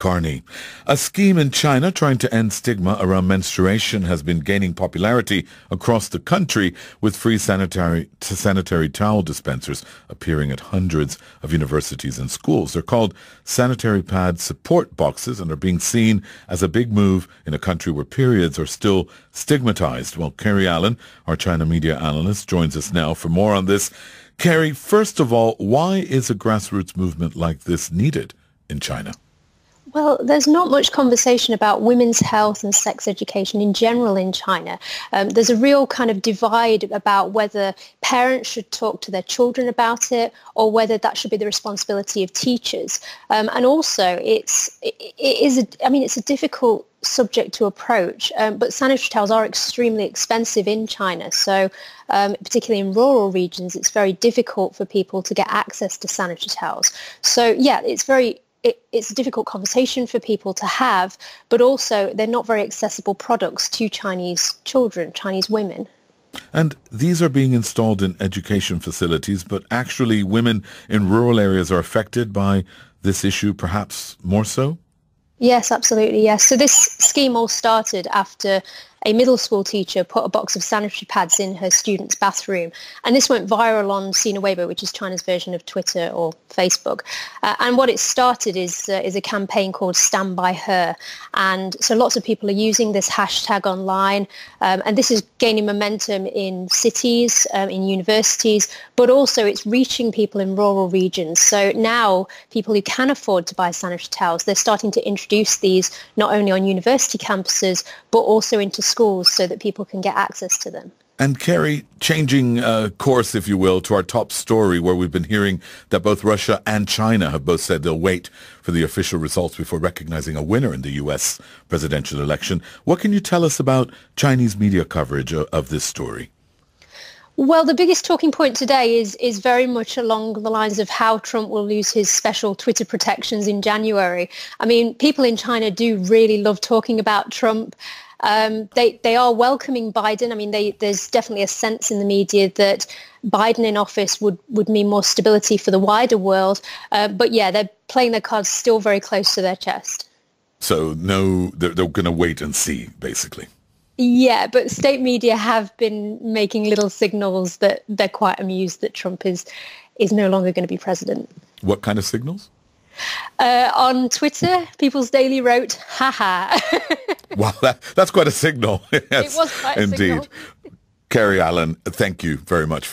Carney. A scheme in China trying to end stigma around menstruation has been gaining popularity across the country, with free sanitary towel dispensers appearing at hundreds of universities and schools. They're called sanitary pad support boxes and are being seen as a big move in a country where periods are still stigmatized. Well, Kerry Allen, our China media analyst, joins us now for more on this. Kerry, first of all, why is a grassroots movement like this needed in China? Well, there's not much conversation about women's health and sex education in general in China. There's a real kind of divide about whether parents should talk to their children about it or whether that should be the responsibility of teachers. And also, it's a difficult subject to approach, but sanitary towels are extremely expensive in China. So particularly in rural regions, it's very difficult for people to get access to sanitary towels. So yeah, it's a difficult conversation for people to have, but also they're not very accessible products to Chinese children, Chinese women. And these are being installed in education facilities, but actually women in rural areas are affected by this issue, perhaps more so? Yes, absolutely, yes. So this scheme all started after a middle school teacher put a box of sanitary pads in her student's bathroom. And this went viral on Sina Weibo, which is China's version of Twitter or Facebook. And what it started is a campaign called Stand By Her. And so lots of people are using this hashtag online. And this is gaining momentum in cities, in universities, but also it's reaching people in rural regions. So now people who can afford to buy sanitary towels, they're starting to introduce these not only on university campuses, but also into schools so that people can get access to them. And Kerry, changing course, if you will, to our top story, where we've been hearing that both Russia and China have both said they'll wait for the official results before recognizing a winner in the U.S. presidential election. What can you tell us about Chinese media coverage of this story? Well, the biggest talking point today is very much along the lines of how Trump will lose his special Twitter protections in January. I mean, people in China do really love talking about Trump. They are welcoming Biden. I mean, there's definitely a sense in the media that Biden in office would mean more stability for the wider world. But yeah, they're playing their cards still very close to their chest. So no, they're going to wait and see, basically. Yeah, but state media have been making little signals that they're quite amused that Trump is no longer going to be president. What kind of signals? On Twitter, People's Daily wrote, haha. Wow, that's quite a signal. Yes, it was quite a indeed. signal. Kerry Allen, thank you very much.